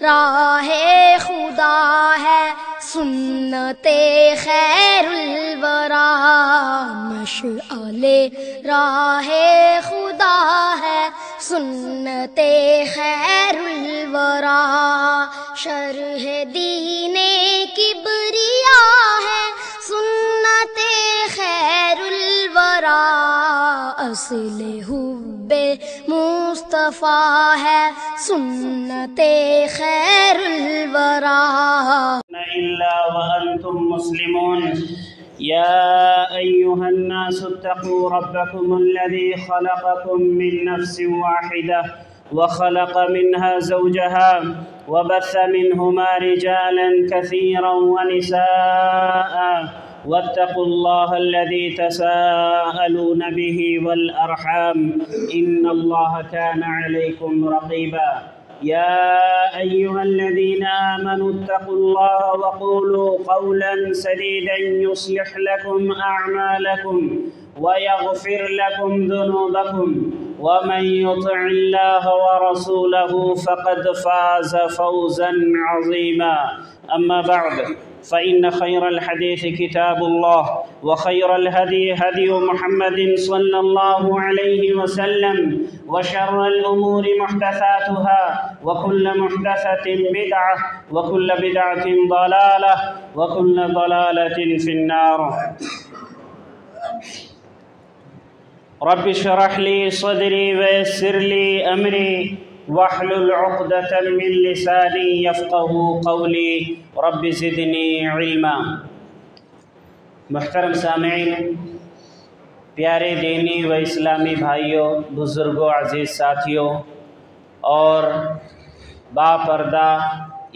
राहे खुदा है सुन्नते खैरुल वरा, मशअले राहे खुदा है सुन्नते खैरुल वरा, शरह दीने किबरिया है सुन्नते खैरुल वरा, असले हुब्बे मुस्तफा है सुन्नते खैरुल वरा। इल्ला व अंतुम मुस्लिमून। या अय्युहन्नास इत्तक़ू रब्बकुमुल्लज़ी ख़लक़कुम मिन नफ्सिन वाहिदा व ख़लक़ मिन्हा ज़ौजहा व बस्स मिन्हुमा रिजालन कसीरन व निसाअ वत्तक़ुल्लाह अल्लज़ी तसाअलून बिही वल अरहाम इन्नल्लाह काना अलैकुम रक़ीबा। या अय्युहल्लज़ीना आमनू इत्तक़ुल्लाह वक़ूलू क़ौलन सदीदन युस्लिह लकुम अअमालकुम व यग़फिर लकुम ज़ुनूबकुम व मन युति'िल्लाह व रसूलहु फ़क़द फ़ाज़ फ़ौज़न अज़ीमा। अम्मा बअद फ़इन्न खैरल हदीस किताबुल्लाह व खैरल हदी हदी मुहम्मदिन सल्लल्लाहु अलैहि वसल्लम व शर्रल उमूरि मुहदसातुहा व कुल्लु मुहदसतिन बिदअह व कुल्लु बिदअतिन दलालह व कुल्लु दलालतिन फिन्नार। रब्बि इश्रह ली सदरी व यस्सिर ली अमरी वहलुल उक़दतम मिन लिसानी यफ़क़हू क़ौली रब्बि ज़िदनी इल्मा। मुहतरम सामीईन, प्यारे दीनी व इस्लामी भाइयों, बुज़ुर्गों, अज़ीज़ साथियों और बापर्दा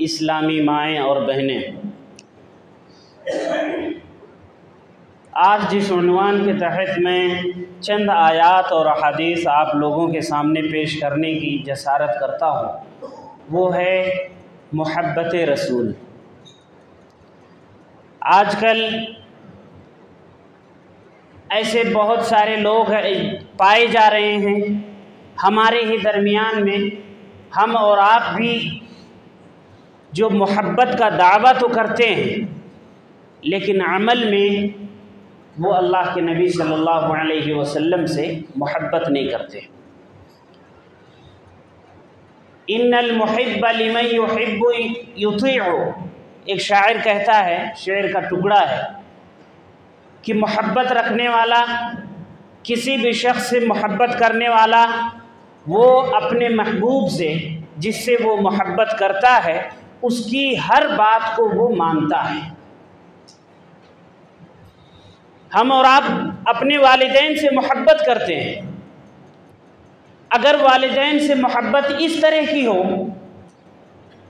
इस्लामी माएँ और बहनें, आज जिस उन्वान के तहत मैं चंद आयात और अहादीस आप लोगों के सामने पेश करने की जसारत करता हूँ, वो है मोहब्बत रसूल। आजकल ऐसे बहुत सारे लोग पाए जा रहे हैं हमारे ही दरमियान में, हम और आप भी, जो मोहब्बत का दावा तो करते हैं लेकिन अमल में वो अल्लाह के नबी सल्लल्लाहु अलैहि वसल्लम से मोहब्बत नहीं करते। इन्नल मुहिब्ब लिमन युहिब्बु युतीअहु, एक शायर कहता है, शेर का टुकड़ा है कि मोहब्बत रखने वाला, किसी भी शख्स से मोहब्बत करने वाला, वो अपने महबूब से, जिससे वो मोहब्बत करता है, उसकी हर बात को वो मानता है। हम और आप अपने वालिदैन से मोहब्बत करते हैं। अगर वालिदैन से मोहब्बत इस तरह की हो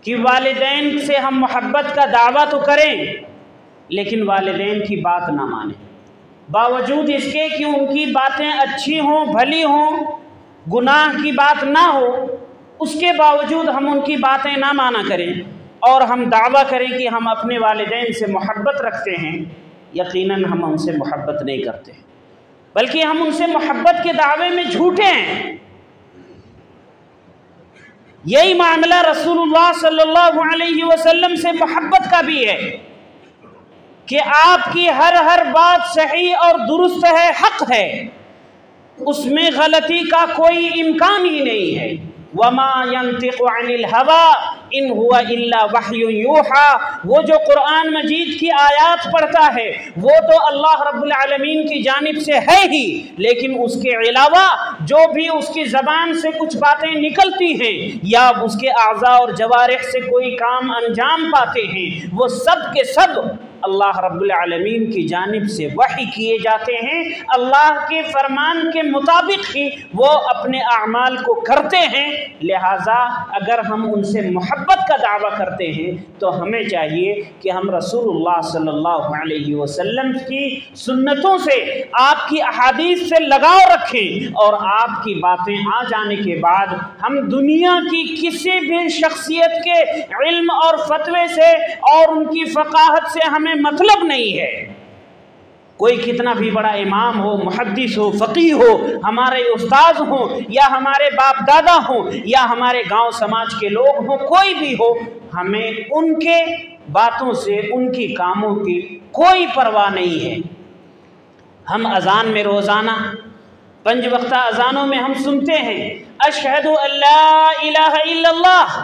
कि वालिदैन से हम मोहब्बत का दावा तो करें लेकिन वालिदैन की बात ना माने, बावजूद इसके कि उनकी बातें अच्छी हों, भली हों, गुनाह की बात ना हो, उसके बावजूद हम उनकी बातें ना माना करें और हम दावा करें कि हम अपने वालिदैन से मोहब्बत रखते हैं, यकीनन हम उनसे मोहब्बत नहीं करते, बल्कि हम उनसे मोहब्बत के दावे में झूठे हैं। यही मामला रसूलुल्लाह सल्लल्लाहु अलैहि वसल्लम से मोहब्बत का भी है कि आपकी हर बात सही और दुरुस्त है, हक है, उसमें गलती का कोई इम्कान ही नहीं है। वमा यंतिक़ु अनिल हवा इन हुआ इल्ला वह्युन यूहा, वो जो कुरान मजीद की आयात पढ़ता है वो तो अल्लाह रब्बुल आलमीन की जानिब से है ही, लेकिन उसके अलावा जो भी उसकी ज़बान से कुछ बातें निकलती हैं या उसके आज़ा और जवारिह से कोई काम अंजाम पाते हैं, वो सब के सब अल्लाह रब्बुल आलमीन की जानिब से वही किए जाते हैं। अल्लाह के फरमान के मुताबिक ही वो अपने अमाल को करते हैं। लिहाजा अगर हम उनसे मोहब्बत का दावा करते हैं तो हमें चाहिए कि हम रसूलुल्लाह सल्लल्लाहु अलैहि वसल्लम की सुन्नतों से, आपकी अहादीस से लगाव रखें और आपकी बातें आ जाने के बाद हम दुनिया की किसी भी शख्सियत के इल्म और फतवे से और उनकी फ़क़ाहत से हमें मतलब नहीं है। कोई कितना भी बड़ा इमाम हो, मुहद्दिस हो, फ़क़ीह हो, हमारे उस्ताद हों या हमारे बाप दादा हों या हमारे गांव समाज के लोग हों, कोई भी हो, हमें उनके बातों से, उनकी कामों की कोई परवाह नहीं है। हम अज़ान में रोज़ाना 5 वक्ता अज़ानों में हम सुनते हैं अशहदु अल्ला इलाहा इल्लल्लाह,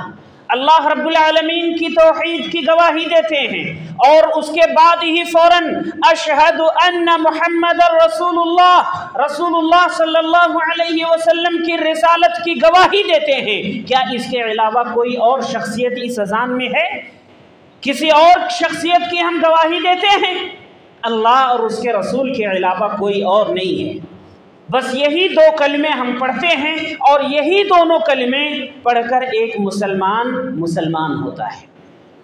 अल्लाह रब्बुल आलमीन की तौहीद की गवाही देते हैं, और उसके बाद ही फ़ौरन अशहदु अन्ना मुहम्मदर रसूलुल्लाह, रसूलुल्लाह सल्लल्लाहु अलैहि वसल्लम की रिसालत की गवाही देते हैं। क्या इसके अलावा कोई और शख्सियत इस अज़ान में है? किसी और शख्सियत की हम गवाही देते हैं? अल्लाह और उसके रसूल के अलावा कोई और नहीं है। बस यही 2 कलमे हम पढ़ते हैं, और यही दोनों कलमे पढ़कर एक मुसलमान होता है।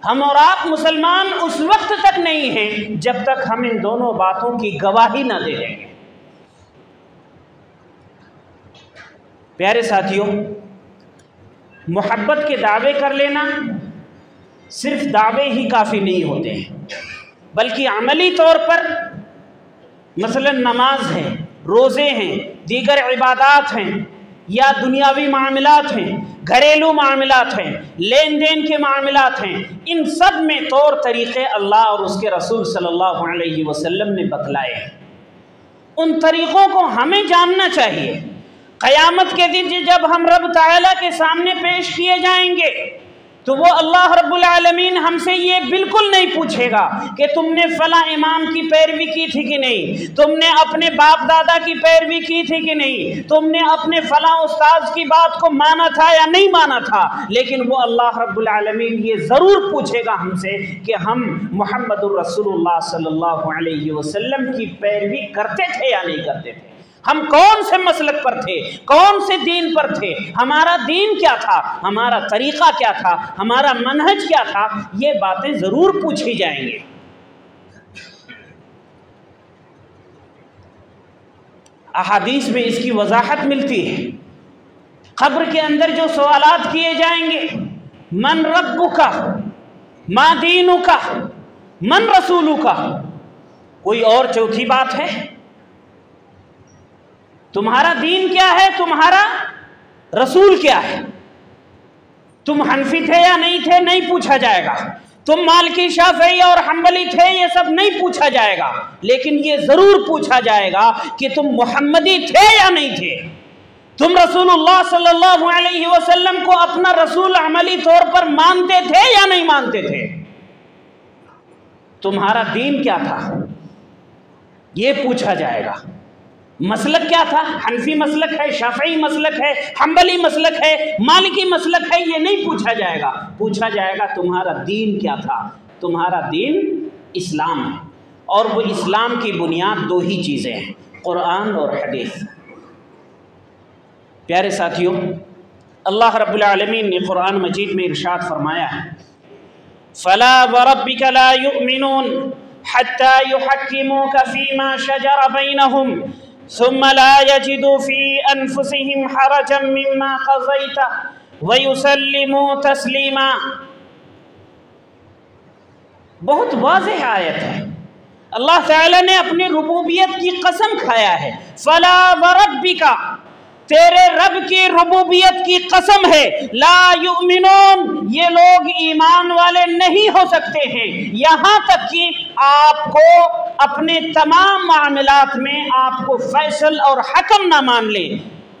हम और आप मुसलमान उस वक्त तक नहीं हैं जब तक हम इन दोनों बातों की गवाही न दे देंगे। प्यारे साथियों, मोहब्बत के दावे कर लेना सिर्फ दावे ही काफ़ी नहीं होते हैं, बल्कि अमली तौर पर मसलन नमाज है, रोज़े हैं, दीगर इबादात हैं, या दुनियावी मामलात हैं, घरेलू मामलात हैं, लेन देन के मामलात हैं, इन सब में तौर तरीक़े अल्लाह और उसके रसूल सल्लल्लाहु अलैहि वसल्लम ने बतलाए हैं। उन तरीक़ों को हमें जानना चाहिए। क़यामत के दिन जब हम रब ताला के सामने पेश किए जाएंगे तो वो अल्लाह रब्बुल आलमीन हमसे ये बिल्कुल नहीं पूछेगा कि तुमने फ़लाँ इमाम की पैरवी की थी कि नहीं, तुमने अपने बाप दादा की पैरवी की थी कि नहीं, तुमने अपने फ़लाँ उस्ताद की बात को माना था या नहीं माना था। लेकिन वो अल्लाह रब्बुल आलमीन ये ज़रूर पूछेगा हमसे कि हम मुहम्मदुर रसूलुल्लाह सल्लल्लाहु अलैहि वसल्लम की पैरवी करते थे या नहीं करते थे, हम कौन से मसलक पर थे, कौन से दीन पर थे, हमारा दीन क्या था, हमारा तरीक़ा क्या था, हमारा मनहज क्या था, ये बातें ज़रूर पूछी जाएंगी। अहादीस में इसकी वजाहत मिलती है। क़ब्र के अंदर जो सवालात किए जाएंगे, मन रब्बुका, मा दीनुका, मन रसूलुका, कोई और चौथी बात है? तुम्हारा दीन क्या है, तुम्हारा रसूल क्या है? तुम हनफी थे या नहीं थे, नहीं पूछा जाएगा। तुम मालिकी, शाफ़िई और हम्बली थे, ये सब नहीं पूछा जाएगा। लेकिन ये ज़रूर पूछा जाएगा कि तुम मुहम्मदी थे या नहीं थे, तुम रसूलुल्लाह सल्लल्लाहु अलैहि वसल्लम को अपना रसूल अमली तौर पर मानते थे या नहीं मानते थे, तुम्हारा दीन क्या था, ये पूछा जाएगा। मसलक क्या था, हनफी मसलक है, शाफ़िई मसलक है, हम्बली मसलक है, मालिकी मसलक है, ये नहीं पूछा जाएगा। पूछा जाएगा तुम्हारा दीन क्या था। तुम्हारा दीन इस्लाम है, और वो इस्लाम की बुनियाद 2 ही चीज़ें हैं, कुरान और हदीस। प्यारे साथियों, अल्लाह रब्बुल आलमीन ने कुरान मजीद में इरशाद फरमाया है, फ़ला वरब्बिका ला युमिनून हत्ता युहक्किमूका फ़ीमा शजर बैनहुम सुम्मा ला यजिदू फ़ी अनफुसिहिम हरजम मिम्मा क़ज़ैता व युसल्लिमू तस्लीमा। बहुत वाज़ेह आयत है। अल्लाह ताला ने अपनी रुबूबियत की कसम खाया है। फ़ला वरब्बिका, तेरे रब की रुबूबियत की कसम है, ला युमिनून, ये लोग ईमान वाले नहीं हो सकते हैं, यहाँ तक कि आपको अपने तमाम मामलात में आपको फैसल और हकम ना मान ले।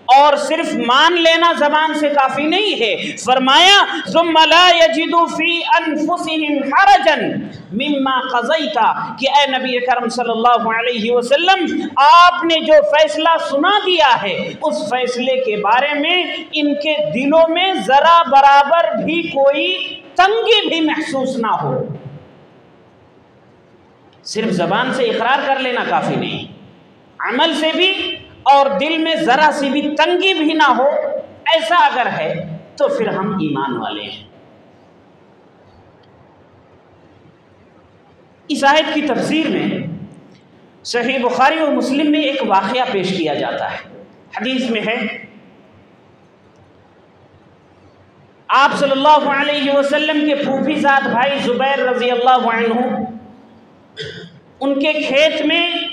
और सिर्फ मान लेना ज़बान से काफ़ी नहीं है। फरमाया सुम्मा ला यजिदू फ़ी अनफुसिहिम हरजन मिम्मा क़ज़ैता, कि ए नबी करम सल्लल्लाहु अलैहि वसल्लम, आपने जो फैसला सुना दिया है उस फैसले के बारे में इनके दिलों में ज़रा बराबर भी कोई तंगी भी महसूस ना हो। सिर्फ ज़बान से इकरार कर लेना काफ़ी नहीं, अमल से भी और दिल में ज़रा सी भी तंगी भी ना हो, ऐसा अगर है तो फिर हम ईमान वाले हैं। इस आयत की तफसीर में सही बुखारी और मुस्लिम में एक वाक़या पेश किया जाता है। हदीस में है, आप सल्लल्लाहु अलैहि वसल्लम के फूफीज़ाद भाई ज़ुबैर रज़ी अल्लाहु अन्हु उनके खेत में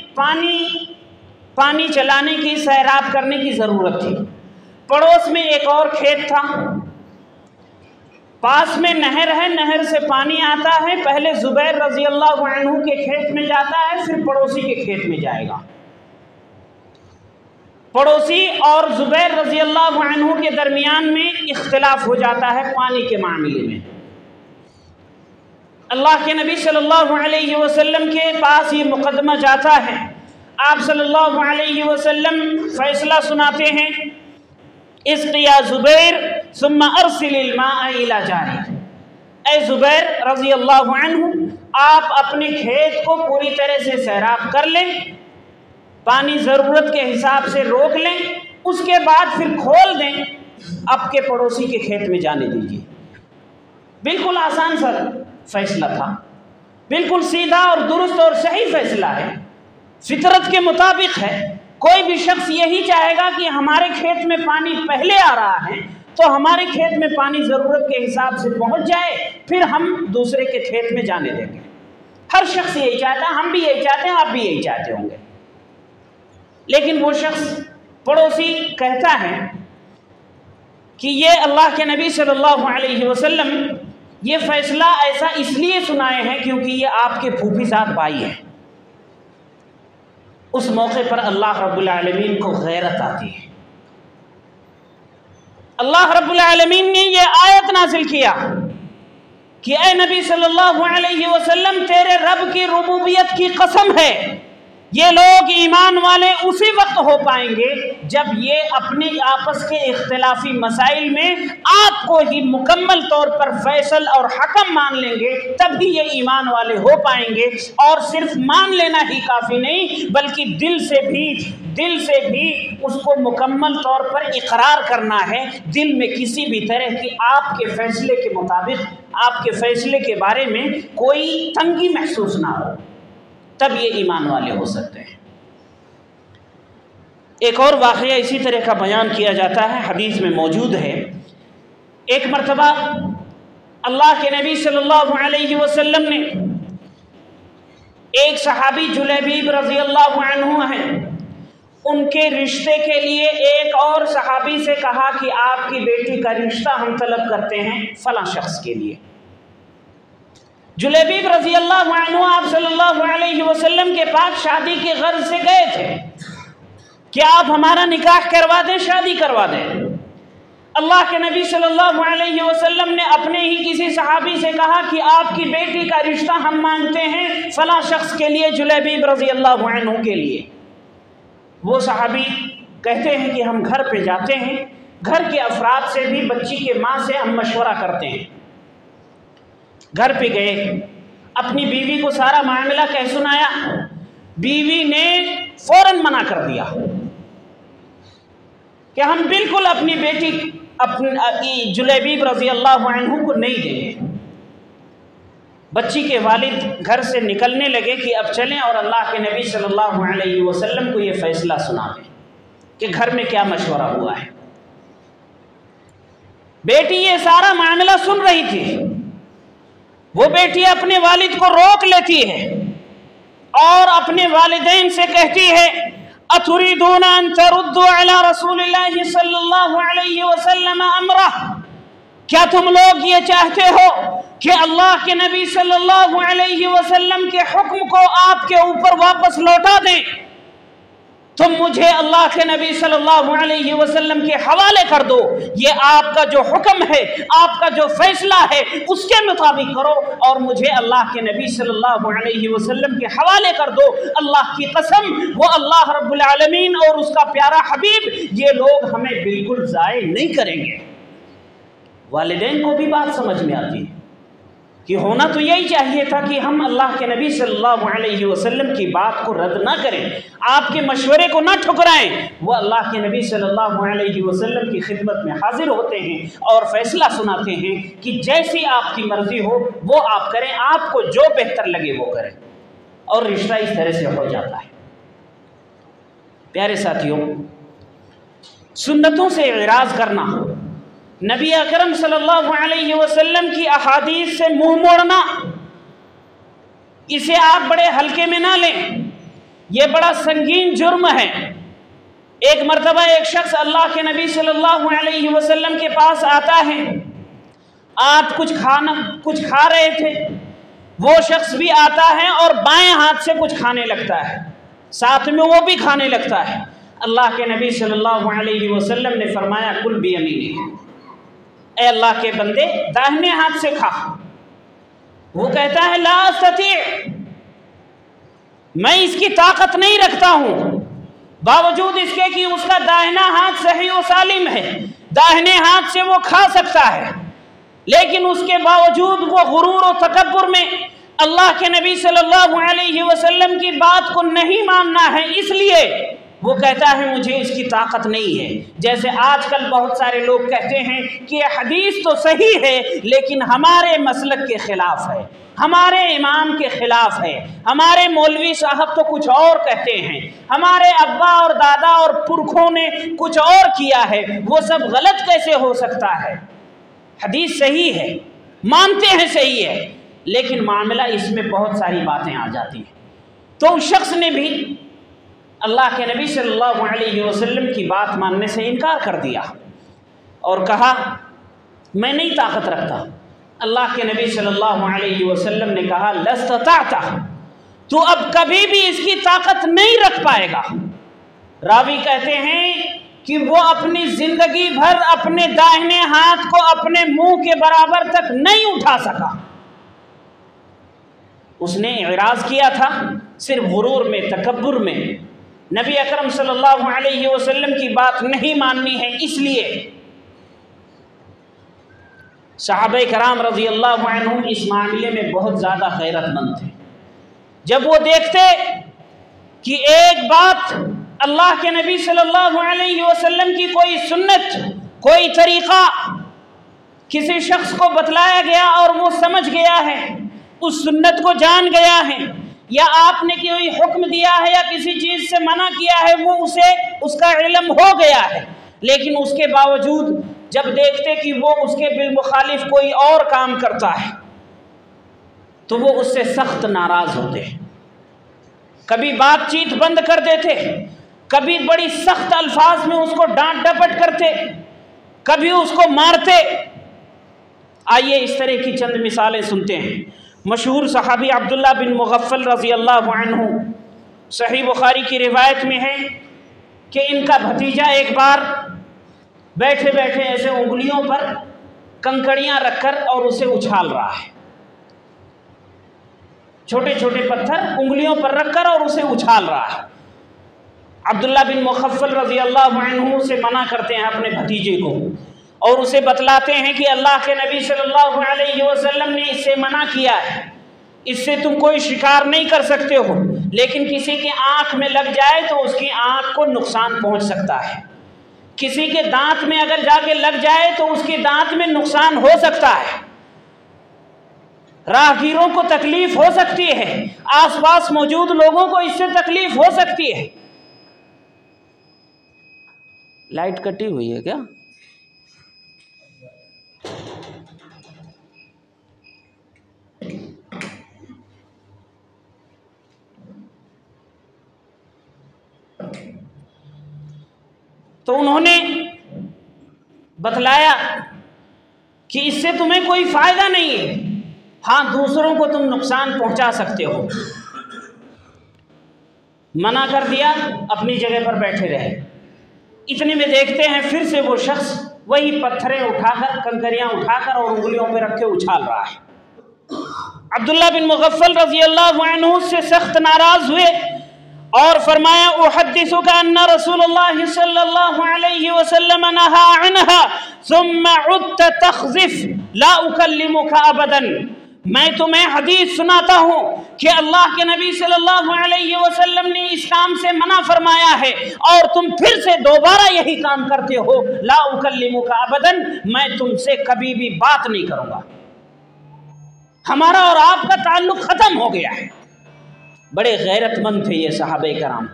पानी चलाने की, सैराब करने की ज़रूरत थी। पड़ोस में एक और खेत था, पास में नहर है, नहर से पानी आता है, पहले ज़ुबैर रज़ी अल्लाह अन्हु के खेत में जाता है, फिर पड़ोसी के खेत में जाएगा। पड़ोसी और ज़ुबैर रज़ी अल्लाह अन्हु के दरमियान में इख्तिलाफ हो जाता है पानी के मामले में। अल्लाह के नबी सल्लल्लाहु अलैहि वसल्लम के पास ये मुकदमा जाता है। आप सल्लल्लाहु अलैहि वसल्लम फैसला सुनाते हैं, इस्क़िया ज़ुबैर सुम्मा अरसिलिल माअ इला जारी। ऐ ज़ुबैर रज़ी अल्लाहु अन्हु, आप अपने खेत को पूरी तरह से सैराब कर लें, पानी ज़रूरत के हिसाब से रोक लें, उसके बाद फिर खोल दें, आपके पड़ोसी के खेत में जाने दीजिए। बिल्कुल आसान सा फैसला था, बिल्कुल सीधा और दुरुस्त और सही फैसला है, फितरत के मुताबिक है। कोई भी शख्स यही चाहेगा कि हमारे खेत में पानी पहले आ रहा है तो हमारे खेत में पानी ज़रूरत के हिसाब से पहुंच जाए, फिर हम दूसरे के खेत में जाने देंगे। हर शख्स यही चाहता है, हम भी यही चाहते हैं, आप भी यही चाहते होंगे। लेकिन वो शख्स पड़ोसी कहता है कि ये अल्लाह के नबी सल्लल्लाहु अलैहि वसल्लम ये फैसला ऐसा इसलिए सुनाए हैं क्योंकि ये आपके फूफीज़ाद भाई हैं। उस मौके पर अल्लाह रब्बुल आलमीन को गैरत आती है। अल्लाह रब्बुल आलमीन ने ये आयत नाज़िल किया कि ए नबी सल्लल्लाहु अलैहि वसल्लम, तेरे रब की रुबूबियत की कसम है, ये लोग ईमान वाले उसी वक्त हो पाएंगे जब ये अपने आपस के इख्तिलाफी मसाइल में आपको ही मुकम्मल तौर पर फैसल और हकम मान लेंगे, तभी ये ईमान वाले हो पाएंगे। और सिर्फ मान लेना ही काफ़ी नहीं, बल्कि दिल से भी उसको मुकम्मल तौर पर इकरार करना है। दिल में किसी भी तरह की आपके फैसले के मुताबिक, आपके फैसले के बारे में कोई तंगी महसूस ना हो, तब ये ईमान वाले हो सकते हैं। एक और वाक़या इसी तरह का बयान किया जाता है, हदीस में मौजूद है। एक मरतबा अल्लाह के नबी सल्लल्लाहु अलैहि वसल्लम ने एक सहाबी जुलैबीब रज़ी अल्लाहु अन्हु हैं, उनके रिश्ते के लिए एक और सहाबी से कहा कि आपकी बेटी का रिश्ता हम तलब करते हैं फ़लाँ शख्स के लिए। जुलैबीब रज़ी अल्लाहु अन्हु आप सल्लल्लाहु अलैहि वसल्लम के पास शादी की गर्ज से गए थे कि आप हमारा निकाह करवा दें, शादी करवा दें। अल्लाह के नबी सल्लल्लाहु अलैहि वसल्लम ने अपने ही किसी सहाबी से कहा कि आपकी बेटी का रिश्ता हम मांगते हैं फ़लाँ शख्स के लिए, जुलैबीब रज़ी अल्लाहु अन्हु के लिए। वो सहाबी कहते हैं कि हम घर पे जाते हैं, घर के अफराद से भी, बच्ची के माँ से हम मशवरा करते हैं। घर पे गए, अपनी बीवी को सारा मामला कह सुनाया। बीवी ने फौरन मना कर दिया कि हम बिल्कुल अपनी बेटी अपनी जुलैबीब रज़ी अल्लाहु अन्हु को नहीं देंगे। बच्ची के वालिद घर से निकलने लगे कि अब चलें और अल्लाह के नबी सल्लल्लाहु अलैहि वसल्लम को ये फ़ैसला सुना दें कि घर में क्या मशवरा हुआ है। बेटी ये सारा मामला सुन रही थी। वो बेटी अपने वालिद को रोक लेती है और अपने वालिदैन से कहती है, अतुरीदूना अन तरुद्दू अला रसूलिल्लाहि सल्लल्लाहु अलैहि वसल्लम अमरा, क्या तुम लोग ये चाहते हो कि अल्लाह के नबी सल्लल्लाहु अलैहि वसल्लम के हुक्म को आपके ऊपर वापस लौटा दें? तुम मुझे अल्लाह के नबी सल्लल्लाहु अलैहि वसल्लम के हवाले कर दो, ये आपका जो हुक्म है, आपका जो फैसला है, उसके मुताबिक करो और मुझे अल्लाह के नबी सल्लल्लाहु अलैहि वसल्लम के हवाले कर दो। अल्लाह की कसम, वो अल्लाह रब्बुल आलमीन और उसका प्यारा हबीब, ये लोग हमें बिल्कुल ज़ाय नहीं करेंगे। वालिदैन को भी बात समझ में आती है कि होना तो यही चाहिए था कि हम अल्लाह के नबी सल्लल्लाहु अलैहि वसल्लम की बात को रद्द ना करें, आपके मशवरे को ना ठुकराएं। वो अल्लाह के नबी सल्लल्लाहु अलैहि वसल्लम की खिदमत में हाजिर होते हैं और फैसला सुनाते हैं कि जैसी आपकी मर्जी हो वो आप करें, आपको जो बेहतर लगे वो करें, और रिश्ता इस तरह से हो जाता है। प्यारे साथियों, सुन्नतों से इराज़ करना, नबी अकरम सल्लल्लाहु अलैहि वसल्लम की अहादीस से मुंह मोड़ना, इसे आप बड़े हल्के में ना लें, ये बड़ा संगीन जुर्म है। एक मर्तबा एक शख्स अल्लाह के नबी सल्लल्लाहु अलैहि वसल्लम के पास आता है। आप कुछ खा रहे थे, वो शख्स भी आता है और बाएं हाथ से कुछ खाने लगता है, साथ में वो भी खाने लगता है। अल्लाह के नबी सल्लल्लाहु अलैहि वसल्लम ने फरमाया कुल बियमीनी, ए अल्लाह के बंदे दाहिने हाथ से खा। वो कहता है ला अस्तती, मैं इसकी ताकत नहीं रखता हूं, बावजूद इसके कि उसका दाहिना हाथ सही और सालिम है, दाहिने हाथ से वो खा सकता है, लेकिन उसके बावजूद वो गुरूर और तकब्बुर में अल्लाह के नबी सल्लल्लाहु अलैहि वसल्लम की बात को नहीं मानना है, इसलिए वो कहता है मुझे इसकी ताकत नहीं है। जैसे आजकल बहुत सारे लोग कहते हैं कि यह हदीस तो सही है लेकिन हमारे मसलक के खिलाफ है, हमारे इमाम के खिलाफ है, हमारे मौलवी साहब तो कुछ और कहते हैं, हमारे अब्बा और दादा और पुरखों ने कुछ और किया है, वो सब गलत कैसे हो सकता है? हदीस सही है, मानते हैं सही है, लेकिन मामला इसमें बहुत सारी बातें आ जाती हैं। तो उस शख्स ने भी अल्लाह के नबी सल्लल्लाहु अलैहि वसल्लम की बात मानने से इनकार कर दिया और कहा मैं नहीं ताकत रखता। अल्लाह के नबी सल्लल्लाहु अलैहि वसल्लम ने कहा लस्तताता, तो अब कभी भी इसकी ताकत नहीं रख पाएगा। रावी कहते हैं कि वो अपनी जिंदगी भर अपने दाहिने हाथ को अपने मुंह के बराबर तक नहीं उठा सका। उसने इराज किया था सिर्फ गुरूर में, तकब्बुर में, नबी अकरम सल्लल्लाहु अलैहि वसल्लम की बात नहीं माननी है, इसलिए। सहाबे कराम रज़ी अल्लाहु अन्हुम इस मामले में बहुत ज़्यादा गैरतमंद थे। जब वो देखते कि एक बात अल्लाह के नबी सल्लल्लाहु अलैहि वसल्लम की कोई सुन्नत, कोई तरीक़ा किसी शख्स को बतलाया गया और वो समझ गया है, उस सुन्नत को जान गया है, या आपने कोई हुक्म दिया है या किसी चीज़ से मना किया है, वो उसे उसका इल्म हो गया है, लेकिन उसके बावजूद जब देखते कि वो उसके बिलमुखालिफ कोई और काम करता है तो वो उससे सख्त नाराज़ होते, कभी बातचीत बंद कर देते, कभी बड़ी सख्त अल्फाज में उसको डांट डपट करते, कभी उसको मारते। आइए इस तरह की चंद मिसालें सुनते हैं। मशहूर सहाबी अब्दुल्ला बिन मुगफ्फल रज़ी अल्लाहु अन्हु, सही बुखारी की रिवायत में है कि इनका भतीजा एक बार बैठे बैठे ऐसे उंगलियों पर कंकड़ियां रखकर और उसे उछाल रहा है, छोटे छोटे पत्थर उंगलियों पर रखकर और उसे उछाल रहा है। अब्दुल्ला बिन मुगफ्फल रज़ी अल्लाहु अन्हु से मना करते हैं अपने भतीजे को और उसे बतलाते हैं कि अल्लाह के नबी सल्लल्लाहु अलैहि वसल्लम ने इससे मना किया है, इससे तुम कोई शिकार नहीं कर सकते हो, लेकिन किसी की आंख में लग जाए तो उसकी आंख को नुकसान पहुंच सकता है, किसी के दांत में अगर जाके लग जाए तो उसके दांत में नुकसान हो सकता है, राहगीरों को तकलीफ हो सकती है, आसपास मौजूद लोगों को इससे तकलीफ हो सकती है। लाइट कटी हुई है क्या? तो उन्होंने बतलाया कि इससे तुम्हें कोई फायदा नहीं है, हाँ दूसरों को तुम नुकसान पहुंचा सकते हो। मना कर दिया, अपनी जगह पर बैठे रहे। इतने में देखते हैं फिर से वो शख्स वही पत्थरें उठाकर, कंकरियां उठाकर और उंगलियों पे रख के उछाल रहा है। अब्दुल्ला बिन मुगफ्फल रज़ी अल्लाहु अन्हु से सख्त नाराज हुए और फरमाया उहद्दिसुका अन्ना रसूलुल्लाह सल्लल्लाहु अलैहि वसल्लम नहा अन्हा सुम्मा उद्त तख्ज़िफ ला उकल्लिमुका अबदन। मैं तुम्हें हदीस सुनाता हूँ कि अल्लाह के नबी सल्लल्लाहु अलैहि वसल्लम ने इस काम से मना फरमाया है और तुम फिर से दोबारा यही काम करते हो, ला उकल्लिमुका अबदन, मैं तुमसे कभी भी बात नहीं करूँगा, हमारा और आपका ताल्लुक ख़त्म हो गया है। बड़े गैरतमंद थे ये सहाबे कराम।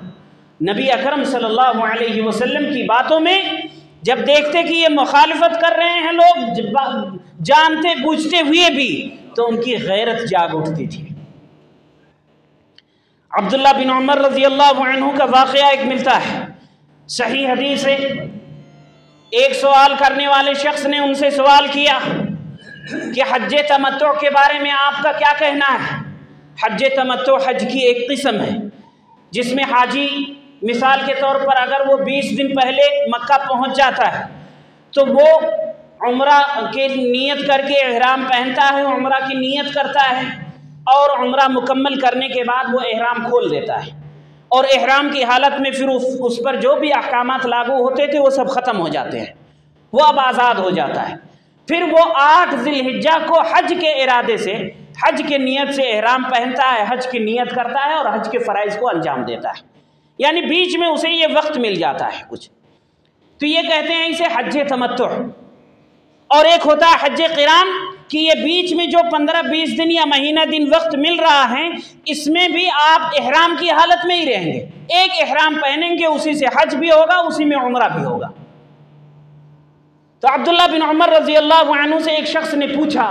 नबी अकरम सल्लल्लाहु अलैहि वसल्लम की बातों में जब देखते कि ये मुखालिफत कर रहे हैं लोग जानते बूझते हुए भी, तो उनकी गैरत जाग उठती थी। अब्दुल्ला बिन उमर रजी अल्लाह अन्हु का वाक़या एक मिलता है, सही हदीस है। एक सवाल करने वाले शख्स ने उनसे सवाल किया कि हज तमत्तु के बारे में आपका क्या कहना है। हज तमत्तु हज की एक किस्म है जिसमें हाजी मिसाल के तौर पर अगर वो 20 दिन पहले मक्का पहुंच जाता है तो वो उम्रा के नियत करके एहराम पहनता है, उम्रा की नियत करता है और उम्रा मुकम्मल करने के बाद वो एहराम खोल देता है और एहराम की हालत में फिर उस पर जो भी अहकामात लागू होते थे वो सब ख़त्म हो जाते हैं, वो अब आज़ाद हो जाता है। फिर वो 8 ज़िलहिज्जा को हज के इरादे से, हज के नियत से एहराम पहनता है, हज की नियत करता है और हज के फ़राइज़ को अंजाम देता है, यानी बीच में उसे ये वक्त मिल जाता है कुछ। तो ये कहते हैं इसे हज तमत्तु। और एक होता है हज क़िरान कि ये बीच में जो 15-20 दिन या महीना दिन वक्त मिल रहा है इसमें भी आप एहराम की हालत में ही रहेंगे, एक एहराम पहनेंगे, उसी से हज भी होगा, उसी में उम्रा भी होगा। तो अब्दुल्ला बिन उमर रजी अल्लाह अन्हु से एक शख्स ने पूछा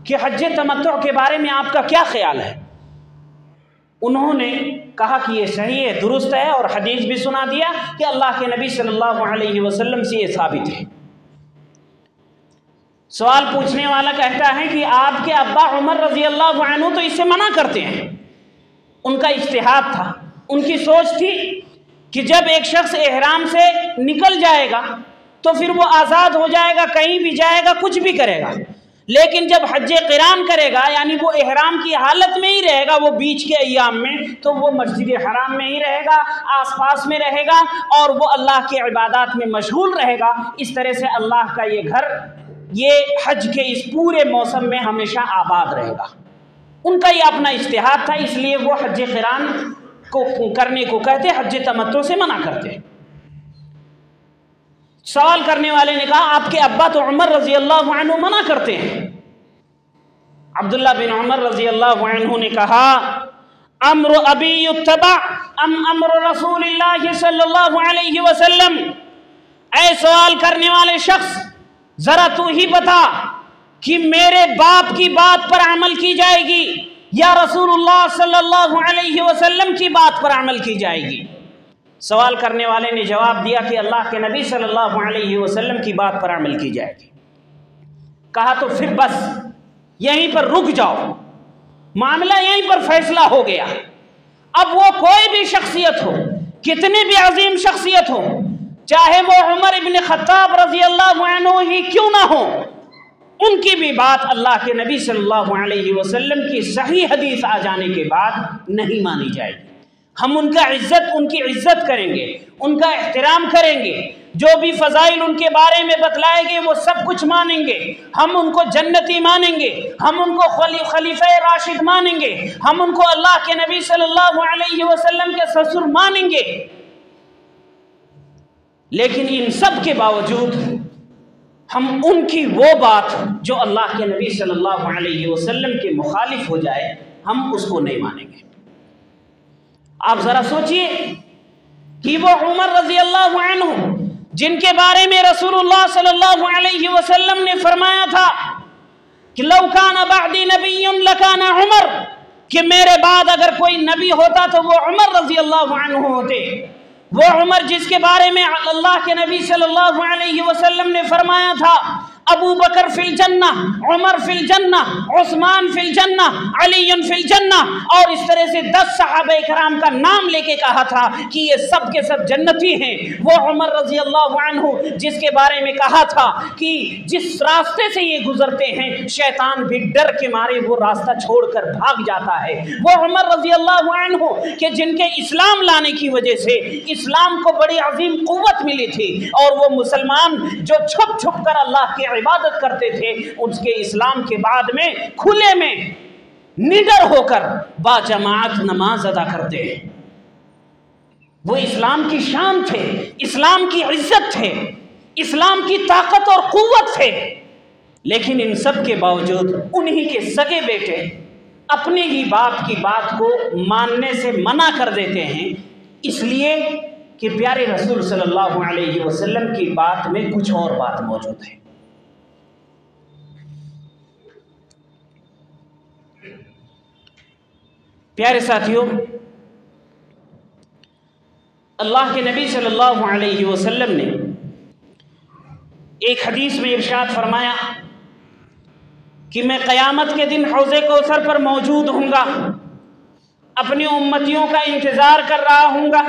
कि हज तमत्तु के बारे में आपका क्या ख्याल है। उन्होंने कहा कि ये सही है, दुरुस्त है और हदीस भी सुना दिया कि अल्लाह के नबी सल्लल्लाहु अलैहि वसल्लम से ये साबित है। सवाल पूछने वाला कहता है कि आपके अब्बा उमर रजी अल्लाह अन्हु तो इससे मना करते हैं। उनका इज्तिहाद था, उनकी सोच थी कि जब एक शख्स एहराम से निकल जाएगा तो फिर वो आज़ाद हो जाएगा, कहीं भी जाएगा, कुछ भी करेगा। लेकिन जब हज क़िरान करेगा यानी वो एहराम की हालत में ही रहेगा, वो बीच के अय्याम में, तो वो मस्जिद हराम में ही रहेगा, आसपास में रहेगा और वो अल्लाह के इबादत में मशगूल रहेगा। इस तरह से अल्लाह का ये घर, ये हज के इस पूरे मौसम में हमेशा आबाद रहेगा। उनका ये अपना इज्तिहाद था, इसलिए वो हज क़िरान को करने को कहते, हज तमत्तु से मना करते। सवाल करने वाले ने कहा आपके अब्बा तो उमर रजी अल्लाह अन्हु मना करते हैं। अब्दुल्ला बिन उमर रजी अल्लाह अन्हु ने कहा अम्र अबी युत्तबा अम अम्र रसूलिल्लाह सल्लल्लाहु अलैहि वसल्लम। ऐ सवाल करने वाले शख्स, जरा तू ही बता कि मेरे बाप की बात पर अमल की जाएगी या रसूलुल्लाह सल्लल्लाहु अलैहि वसल्लम की बात पर अमल की जाएगी। सवाल करने वाले ने जवाब दिया कि अल्लाह के नबी सल्लल्लाहु अलैहि वसल्लम की बात पर अमल की जाएगी। कहा तो फिर बस यहीं पर रुक जाओ, मामला यहीं पर फैसला हो गया। अब वो कोई भी शख्सियत हो, कितनी भी अजीम शख्सियत हो, चाहे वो उमर इब्न खत्ताब रजी अल्लाह अन्हु ही क्यों ना हो, उनकी भी बात अल्लाह के नबी सल्लल्लाहु अलैहि वसल्लम की सही हदीस आ जाने के बाद नहीं मानी जाएगी। हम उनकी इज्जत करेंगे, उनका एहतराम करेंगे, जो भी फ़ज़ाइल उनके बारे में बतलाएंगे वो सब कुछ मानेंगे। हम उनको जन्नती मानेंगे, हम उनको खलीफा राशिद मानेंगे, हम उनको अल्लाह के नबी सल्लल्लाहु अलैहि वसल्लम के ससुर मानेंगे। लेकिन इन सब के बावजूद हम उनकी वो बात जो अल्लाह के नबी सल्लल्लाहु अलैहि वसल्लम के मुखालिफ हो जाए, हम उसको नहीं मानेंगे। आप ज़रा सोचिए कि वो उमर रज़ी अल्लाहु अन्हु जिनके बारे में रसूलुल्लाह सल्लल्लाहु अलैहि वसल्लम ने फरमाया था कि लौ काना बअदी नबिय्युन लकाना उमर, कि मेरे बाद अगर कोई नबी होता तो वो उमर रज़ी अल्लाहु अन्हु होते। वो उमर जिसके बारे में अल्लाह के नबी सल्लल्लाहु अलैहि वसल्लम ने फरमाया था अबू बकर फिल जन्ना, उमर फिल जन्ना, उस्मान फिल जन्ना, अली फिल जन्ना, और इस तरह से 10 सहाबा इकराम का नाम लेके कहा था कि ये सब के सब जन्नती हैं। वो उमर रजी अल्लाह अन्हु जिसके बारे में कहा था कि जिस रास्ते से ये गुजरते हैं शैतान भी डर के मारे वो रास्ता छोड़कर भाग जाता है। वो उमर रजी अल्लाह अन्हु के जिनके इस्लाम लाने की वजह से इस्लाम को बड़ी अजीम कुव्वत मिली थी, और वो मुसलमान जो छुप छुप कर अल्लाह की इबादत करते थे उसके इस्लाम के बाद में खुले में निडर होकर बाजमात नमाज अदा करते हैं। वो इस्लाम की शान थे, इस्लाम की इज्जत थे, इस्लाम की ताकत और कुव्वत थे। लेकिन इन सब के बावजूद उन्हीं के सगे बेटे अपने ही बाप की बात को मानने से मना कर देते हैं, इसलिए कि प्यारे रसूल सल्लल्लाहु अलैहि वसल्लम की बात में कुछ और बात मौजूद है। प्यारे साथियों, अल्लाह के नबी सल्लल्लाहु अलैहि वसल्लम ने एक हदीस में इरशाद फरमाया कि मैं क़यामत के दिन हौज़े कौसर पर मौजूद हूँगा, अपनी उम्मतियों का इंतज़ार कर रहा हूँगा।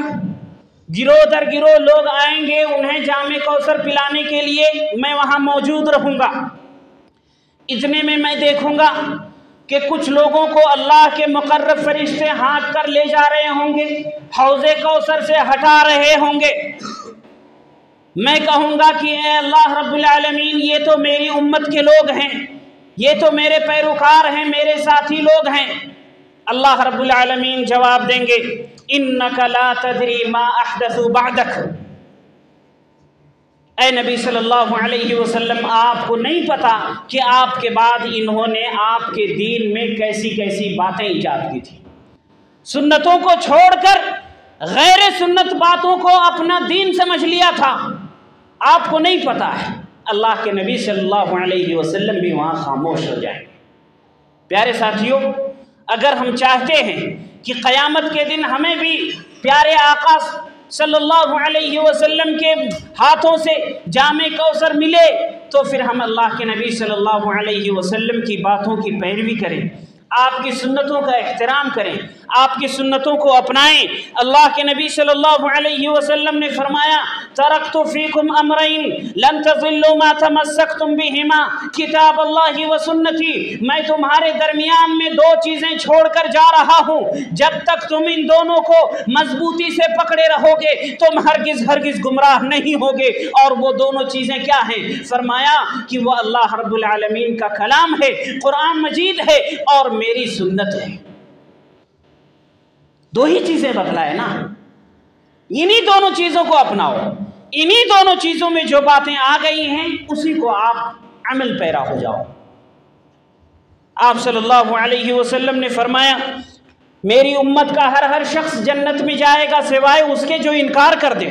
गिरोह दर गिरोह लोग आएंगे, उन्हें जामे कौसर पिलाने के लिए मैं वहाँ मौजूद रहूँगा। इतने में मैं देखूँगा कि कुछ लोगों को अल्लाह के मुकर्रब फरिश्ते हाँक कर ले जा रहे होंगे, हौज़े कौसर से हटा रहे होंगे। मैं कहूँगा कि ए अल्लाह रब्बुल आलमीन, ये तो मेरी उम्मत के लोग हैं, ये तो मेरे पैरोकार हैं, मेरे साथी लोग हैं। अल्लाह रब्बुल आलमीन जवाब देंगे, इन्नका ला तदरी मा अहदसु बअदक। ए नबी सल्लल्लाहु अलैहि वसल्लम, आपको नहीं पता कि आपके बाद इन्होंने आपके दीन में कैसी कैसी बातें ईजाद की थी। सुन्नतों को छोड़कर गैर सुन्नत बातों को अपना दीन समझ लिया था, आपको नहीं पता है। अल्लाह के नबी सल्लल्लाहु अलैहि वसल्लम भी वहाँ खामोश हो जाएंगे। प्यारे साथियों, अगर हम चाहते हैं कि क़यामत के दिन हमें भी प्यारे आका सल्लल्लाहु अलैहि वसल्लम के हाथों से जामे कौसर मिले, तो फिर हम अल्लाह के नबी सल्लल्लाहु अलैहि वसल्लम की बातों की पैरवी करें, आपकी सुन्नतों का एहतराम करें, आपकी सुन्नतों को अपनाएं। अल्लाह के नबी सल्लल्लाहु अलैहि वसल्लम ने फरमाया, तरक्तु फीकुम अमरैन लन तज़िल्लु मा तमस्सक्तुम बिहिमा किताब अल्लाहि व सुन्नती। मैं तुम्हारे दरमियान में दो चीज़ें छोड़कर जा रहा हूँ, जब तक तुम इन दोनों को मजबूती से पकड़े रहोगे तुम हरगिज़ हरगिज़ गुमराह नहीं होगे। और वो दोनों चीज़ें क्या हैं? फरमाया कि वो अल्लाह रब्बुल आलमीन का कलाम है, कुरान मजीद है, और मेरी सुन्नत है। दो ही चीजें बतलाए ना, इन्हीं दोनों चीजों को अपनाओ। इन्हीं दोनों चीजों में जो बातें आ गई हैं उसी को आप अमल पैरा हो जाओ। आप सल्लल्लाहु अलैहि वसल्लम ने फरमाया, मेरी उम्मत का हर हर शख्स जन्नत में जाएगा सिवाय उसके जो इनकार कर दे।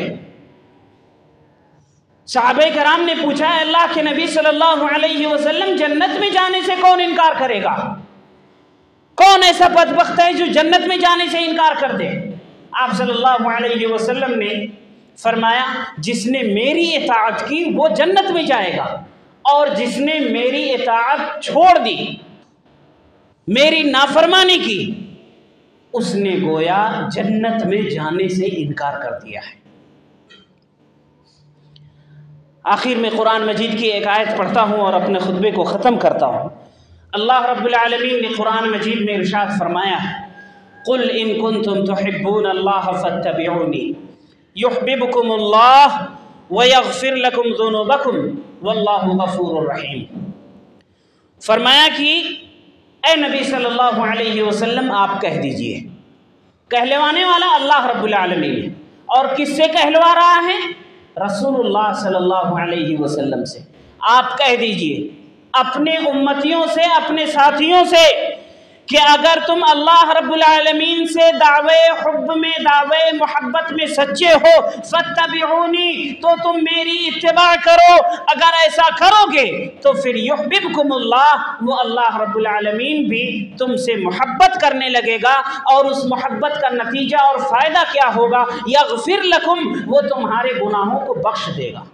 सहाबे कराम ने पूछा, अल्लाह के नबी सल्लल्लाहु अलैहि वसल्लम, जन्नत में जाने से कौन इनकार करेगा? कौन ऐसा बदबख्त है जो जन्नत में जाने से इनकार कर दे? आप सल्लल्लाहु अलैहि वसल्लम ने फरमाया, जिसने मेरी इताअत की वो जन्नत में जाएगा, और जिसने मेरी इताअत छोड़ दी, मेरी नाफरमानी की, उसने गोया जन्नत में जाने से इनकार कर दिया है। आखिर में कुरान मजीद की एक आयत पढ़ता हूँ और अपने खुतबे को ख़त्म करता हूँ। अल्लाह रब्बुल आलमीन ने कुरान मजीद में इरशाद फरमाया, कुल इन कुंतुम तुहिब्बून अल्लाह फत्तबिऊनी युहब्बिबकुमुल्लाह व यग़फिर लकुम ज़ुनूबकुम वल्लाहु गफ़ूरुर रहीम। फरमाया कि ए नबी सल्लल्लाहु अलैहि वसल्लम, आप कह दीजिए, कहलवाने वाला अल्लाह रब्बुल आलमीन है। और किससे कहलवा रहा है? रसूलुल्लाह सल्लल्लाहु अलैहि वसल्लम से। आप कह दीजिए अपने उम्मतियों से, अपने साथियों से, कि अगर तुम अल्लाह रब्बुल आलमीन से दावे हुब्ब में, दावे मोहब्बत में सच्चे हो, फत्तबिऊनी, तो तुम मेरी इत्तिबा करो। अगर ऐसा करोगे तो फिर युहब्बिबकुमुल्लाह, वो अल्लाह रब्बुल आलमीन भी तुमसे मोहब्बत करने लगेगा। और उस मोहब्बत का नतीजा और फ़ायदा क्या होगा? यग़फिर लकुम, वो तुम्हारे गुनाहों को बख्श देगा।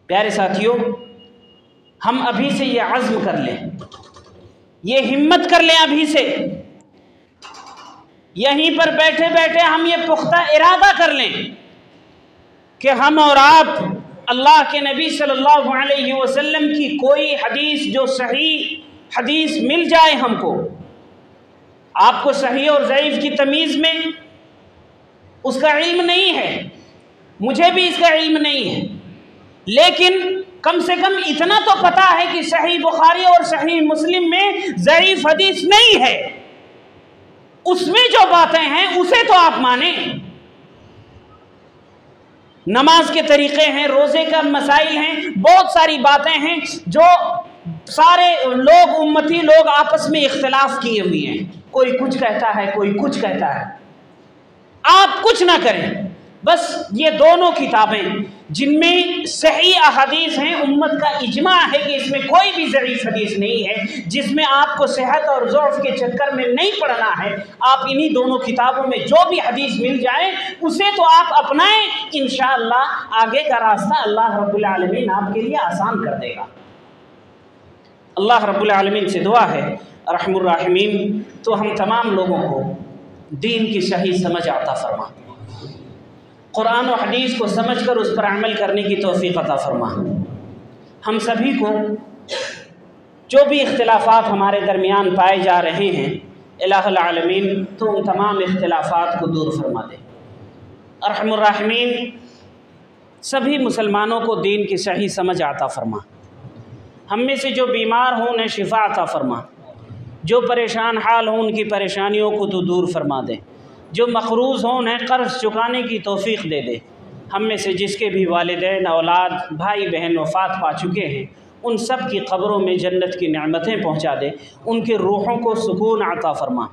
प्यारे साथियों, हम अभी से ये अज़्म कर लें, ये हिम्मत कर लें अभी से, यहीं पर बैठे बैठे हम ये पुख्ता इरादा कर लें कि हम और आप अल्लाह के नबी सल्लल्लाहु अलैहि वसल्लम की कोई हदीस, जो सही हदीस मिल जाए हमको, आपको सही और ज़ईफ़ की तमीज़ में उसका इल्म नहीं है, मुझे भी इसका इल्म नहीं है, लेकिन कम से कम इतना तो पता है कि सही बुखारी और सही मुस्लिम में ज़ईफ़ हदीस नहीं है। उसमें जो बातें हैं उसे तो आप माने। नमाज के तरीक़े हैं, रोज़े का मसाइल हैं, बहुत सारी बातें हैं जो सारे लोग, उम्मती लोग आपस में इख्तिलाफ किए हुए हैं। कोई कुछ कहता है, कोई कुछ कहता है। आप कुछ ना करें, बस ये दोनों किताबें जिनमें सही अहादीस हैं, उम्मत का इजमा है कि इसमें कोई भी ज़ईफ़ हदीस नहीं है, जिसमें आपको सेहत और ज़ौफ़ के चक्कर में नहीं पड़ना है। आप इन्हीं दोनों किताबों में जो भी हदीस मिल जाए उसे तो आप अपनाएं, इंशाअल्लाह आगे का रास्ता अल्लाह रब्बुल आलमीन आपके लिए आसान कर देगा। अल्लाह रब्बुल आलमीन से दुआ है रहमुर राहिमीन, तो हम तमाम लोगों को दीन की सही समझ आता फरमा, कुरान और हदीस को समझकर उस पर अमल करने की तौफीक अता फरमा। हम सभी को जो भी इख्तिलाफ़ात हमारे दरमियान पाए जा रहे हैं, इलाहुल आलमीन तो उन तमाम इख्तिलाफ़ात को दूर फरमा दे। अरहमुर राहिमीन सभी मुसलमानों को दीन की सही समझ आता फरमा। हम में से जो बीमार हों उन्हें शिफा अता फरमा, जो परेशान हाल हों उनकी परेशानियों को तो दूर फरमा दे, जो मक़रूज़ हों उन्हें कर्ज़ चुकाने की तौफ़ीक़ दे दे। हम में से जिसके भी वालिदैन, औलाद, भाई बहन वफ़ात पा चुके हैं, उन सब की क़ब्रों में जन्नत की नेमतें पहुँचा दे, उनके रूहों को सुकून अता फ़रमा।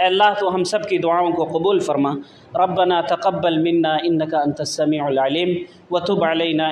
अल्लाह तो हम सब की दुआओं को कबूल फ़रमा। रब्बना तक़ब्बल मिन्ना इन्नका अंतस समीउल अलीम व तुब अलैना